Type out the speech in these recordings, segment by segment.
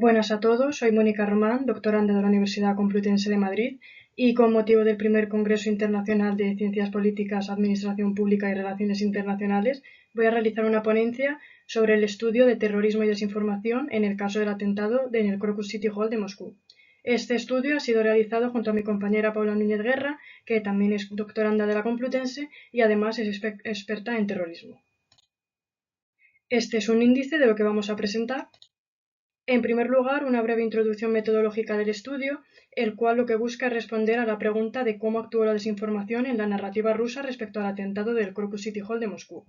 Buenas a todos, soy Mónica Román, doctoranda de la Universidad Complutense de Madrid, y con motivo del primer Congreso Internacional de Ciencias Políticas, Administración Pública y Relaciones Internacionales, voy a realizar una ponencia sobre el estudio de terrorismo y desinformación en el caso del atentado en el Crocus City Hall de Moscú. Este estudio ha sido realizado junto a mi compañera Paula Núñez Guerra, que también es doctoranda de la Complutense y además es experta en terrorismo. Este es un índice de lo que vamos a presentar. En primer lugar, una breve introducción metodológica del estudio, el cual lo que busca es responder a la pregunta de cómo actuó la desinformación en la narrativa rusa respecto al atentado del Crocus City Hall de Moscú.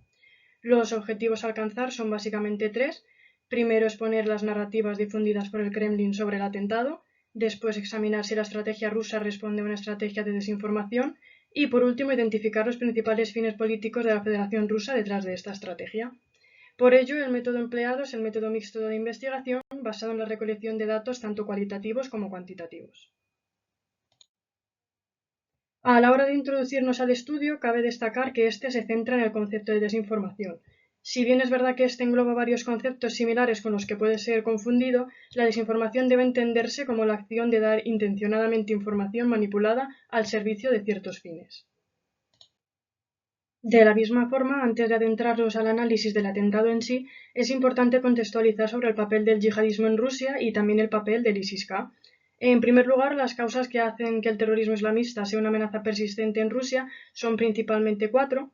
Los objetivos a alcanzar son básicamente tres. Primero, exponer las narrativas difundidas por el Kremlin sobre el atentado. Después, examinar si la estrategia rusa responde a una estrategia de desinformación. Y, por último, identificar los principales fines políticos de la Federación Rusa detrás de esta estrategia. Por ello, el método empleado es el método mixto de investigación basado en la recolección de datos tanto cualitativos como cuantitativos. A la hora de introducirnos al estudio, cabe destacar que este se centra en el concepto de desinformación. Si bien es verdad que este engloba varios conceptos similares con los que puede ser confundido, la desinformación debe entenderse como la acción de dar intencionadamente información manipulada al servicio de ciertos fines. De la misma forma, antes de adentrarnos al análisis del atentado en sí, es importante contextualizar sobre el papel del yihadismo en Rusia y también el papel del ISIS-K. En primer lugar, las causas que hacen que el terrorismo islamista sea una amenaza persistente en Rusia son principalmente cuatro.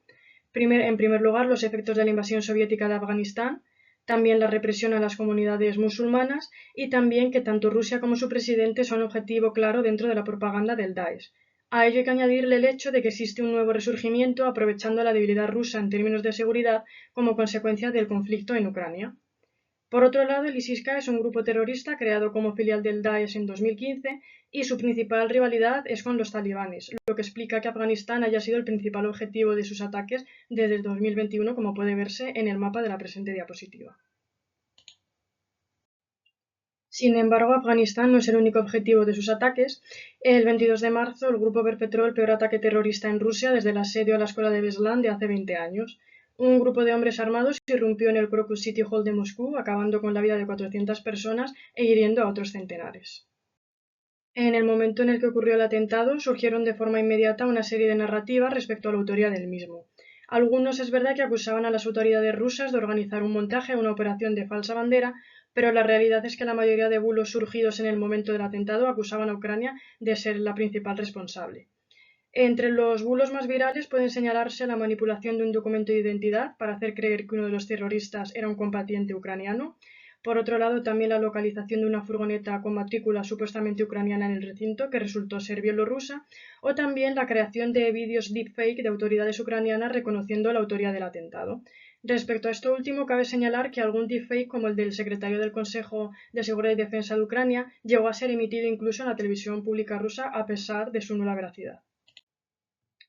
En primer lugar, los efectos de la invasión soviética de Afganistán, también la represión a las comunidades musulmanas y también que tanto Rusia como su presidente son objetivo claro dentro de la propaganda del Daesh. A ello hay que añadirle el hecho de que existe un nuevo resurgimiento aprovechando la debilidad rusa en términos de seguridad como consecuencia del conflicto en Ucrania. Por otro lado, el ISIS-K es un grupo terrorista creado como filial del Daesh en 2015 y su principal rivalidad es con los talibanes, lo que explica que Afganistán haya sido el principal objetivo de sus ataques desde el 2021, como puede verse en el mapa de la presente diapositiva. Sin embargo, Afganistán no es el único objetivo de sus ataques. El 22 de marzo, el grupo perpetró el peor ataque terrorista en Rusia desde el asedio a la escuela de Beslan de hace 20 años. Un grupo de hombres armados irrumpió en el Crocus City Hall de Moscú, acabando con la vida de 400 personas e hiriendo a otros centenares. En el momento en el que ocurrió el atentado, surgieron de forma inmediata una serie de narrativas respecto a la autoría del mismo. Algunos es verdad que acusaban a las autoridades rusas de organizar un montaje o una operación de falsa bandera, pero la realidad es que la mayoría de bulos surgidos en el momento del atentado acusaban a Ucrania de ser la principal responsable. Entre los bulos más virales pueden señalarse la manipulación de un documento de identidad para hacer creer que uno de los terroristas era un combatiente ucraniano. Por otro lado, también la localización de una furgoneta con matrícula supuestamente ucraniana en el recinto, que resultó ser bielorrusa, o también la creación de vídeos deepfake de autoridades ucranianas reconociendo la autoría del atentado. Respecto a esto último, cabe señalar que algún deepfake, como el del secretario del Consejo de Seguridad y Defensa de Ucrania, llegó a ser emitido incluso en la televisión pública rusa a pesar de su nula veracidad.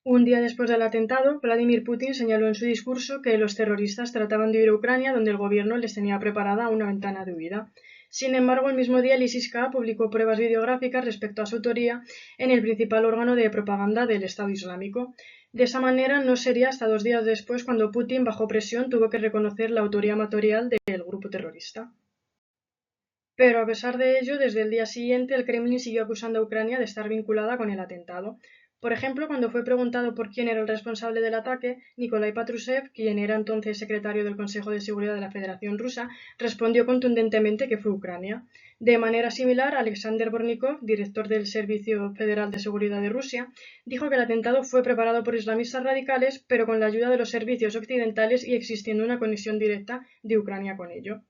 Un día después del atentado, Vladimir Putin señaló en su discurso que los terroristas trataban de huir a Ucrania, donde el gobierno les tenía preparada una ventana de huida. Sin embargo, el mismo día el ISIS-K publicó pruebas videográficas respecto a su autoría en el principal órgano de propaganda del Estado Islámico. De esa manera, no sería hasta 2 días después cuando Putin, bajo presión, tuvo que reconocer la autoría material del grupo terrorista. Pero a pesar de ello, desde el día siguiente el Kremlin siguió acusando a Ucrania de estar vinculada con el atentado. Por ejemplo, cuando fue preguntado por quién era el responsable del ataque, Nikolai Patrushev, quien era entonces secretario del Consejo de Seguridad de la Federación Rusa, respondió contundentemente que fue Ucrania. De manera similar, Alexander Bornikov, director del Servicio Federal de Seguridad de Rusia, dijo que el atentado fue preparado por islamistas radicales, pero con la ayuda de los servicios occidentales y existiendo una conexión directa de Ucrania con ello.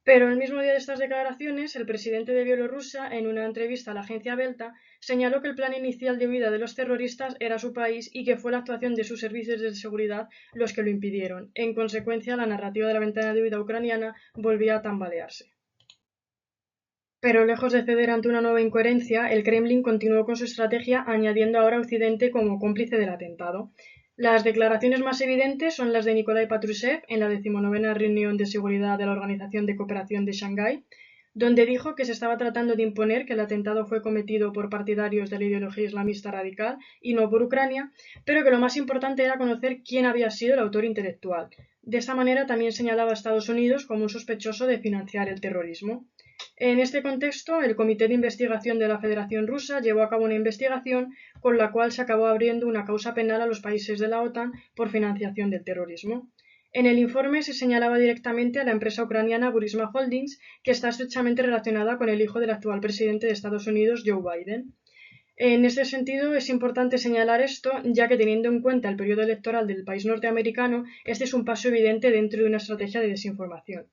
Pero el mismo día de estas declaraciones, el presidente de Bielorrusia, en una entrevista a la agencia Belta, señaló que el plan inicial de huida de los terroristas era su país y que fue la actuación de sus servicios de seguridad los que lo impidieron. En consecuencia, la narrativa de la ventana de huida ucraniana volvía a tambalearse. Pero lejos de ceder ante una nueva incoherencia, el Kremlin continuó con su estrategia añadiendo ahora a Occidente como cómplice del atentado. Las declaraciones más evidentes son las de Nikolai Patrushev en la 19ª reunión de seguridad de la Organización de Cooperación de Shanghái, donde dijo que se estaba tratando de imponer que el atentado fue cometido por partidarios de la ideología islamista radical y no por Ucrania, pero que lo más importante era conocer quién había sido el autor intelectual. De esa manera también señalaba a Estados Unidos como un sospechoso de financiar el terrorismo. En este contexto, el Comité de Investigación de la Federación Rusa llevó a cabo una investigación con la cual se acabó abriendo una causa penal a los países de la OTAN por financiación del terrorismo. En el informe se señalaba directamente a la empresa ucraniana Burisma Holdings, que está estrechamente relacionada con el hijo del actual presidente de Estados Unidos, Joe Biden. En este sentido, es importante señalar esto, ya que teniendo en cuenta el periodo electoral del país norteamericano, este es un paso evidente dentro de una estrategia de desinformación.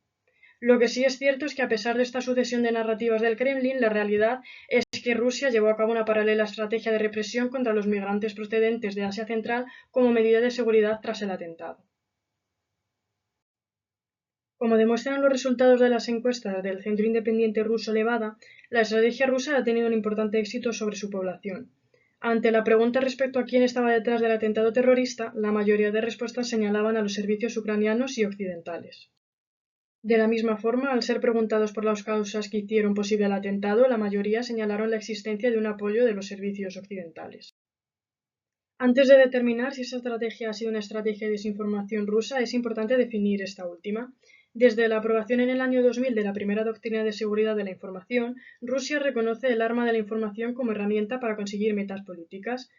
Lo que sí es cierto es que a pesar de esta sucesión de narrativas del Kremlin, la realidad es que Rusia llevó a cabo una paralela estrategia de represión contra los migrantes procedentes de Asia Central como medida de seguridad tras el atentado. Como demuestran los resultados de las encuestas del Centro Independiente Ruso Levada, la estrategia rusa ha tenido un importante éxito sobre su población. Ante la pregunta respecto a quién estaba detrás del atentado terrorista, la mayoría de respuestas señalaban a los servicios ucranianos y occidentales. De la misma forma, al ser preguntados por las causas que hicieron posible el atentado, la mayoría señalaron la existencia de un apoyo de los servicios occidentales. Antes de determinar si esa estrategia ha sido una estrategia de desinformación rusa, es importante definir esta última. Desde la aprobación en el año 2000 de la primera doctrina de seguridad de la información, Rusia reconoce el arma de la información como herramienta para conseguir metas políticas.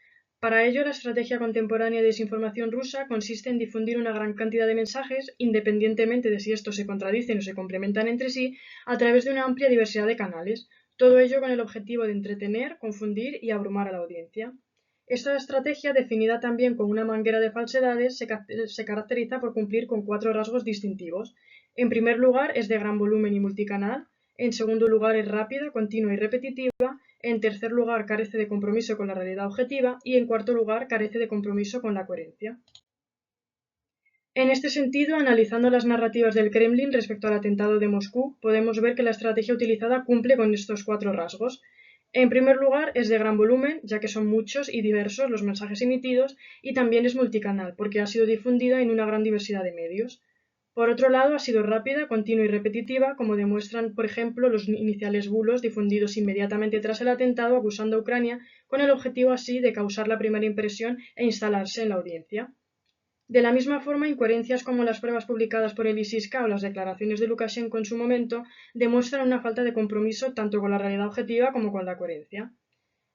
Para ello, la estrategia contemporánea de desinformación rusa consiste en difundir una gran cantidad de mensajes, independientemente de si estos se contradicen o se complementan entre sí, a través de una amplia diversidad de canales, todo ello con el objetivo de entretener, confundir y abrumar a la audiencia. Esta estrategia, definida también como una manguera de falsedades, se caracteriza por cumplir con 4 rasgos distintivos. En primer lugar, es de gran volumen y multicanal. En segundo lugar, es rápida, continua y repetitiva. En tercer lugar, carece de compromiso con la realidad objetiva. Y en cuarto lugar, carece de compromiso con la coherencia. En este sentido, analizando las narrativas del Kremlin respecto al atentado de Moscú, podemos ver que la estrategia utilizada cumple con estos 4 rasgos. En primer lugar, es de gran volumen, ya que son muchos y diversos los mensajes emitidos, y también es multicanal, porque ha sido difundida en una gran diversidad de medios. Por otro lado, ha sido rápida, continua y repetitiva, como demuestran, por ejemplo, los iniciales bulos difundidos inmediatamente tras el atentado acusando a Ucrania, con el objetivo así de causar la primera impresión e instalarse en la audiencia. De la misma forma, incoherencias como las pruebas publicadas por el ISIS-K o las declaraciones de Lukashenko en su momento demuestran una falta de compromiso tanto con la realidad objetiva como con la coherencia.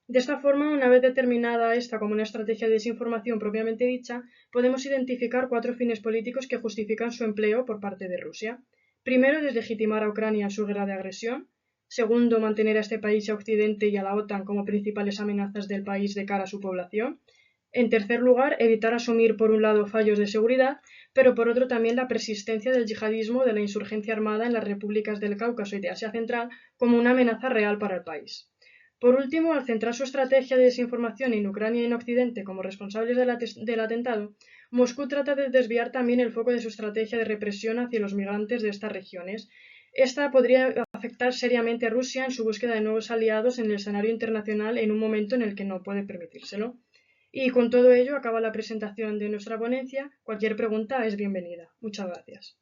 De esta forma, una vez determinada esta como una estrategia de desinformación propiamente dicha, podemos identificar 4 fines políticos que justifican su empleo por parte de Rusia. Primero, deslegitimar a Ucrania en su guerra de agresión. Segundo, mantener a este país y a Occidente y a la OTAN como principales amenazas del país de cara a su población. En tercer lugar, evitar asumir por un lado fallos de seguridad, pero por otro también la persistencia del yihadismo de la insurgencia armada en las repúblicas del Cáucaso y de Asia Central como una amenaza real para el país. Por último, al centrar su estrategia de desinformación en Ucrania y en Occidente como responsables del atentado, Moscú trata de desviar también el foco de su estrategia de represión hacia los migrantes de estas regiones. Esta podría afectar seriamente a Rusia en su búsqueda de nuevos aliados en el escenario internacional en un momento en el que no puede permitírselo. Y con todo ello acaba la presentación de nuestra ponencia. Cualquier pregunta es bienvenida. Muchas gracias.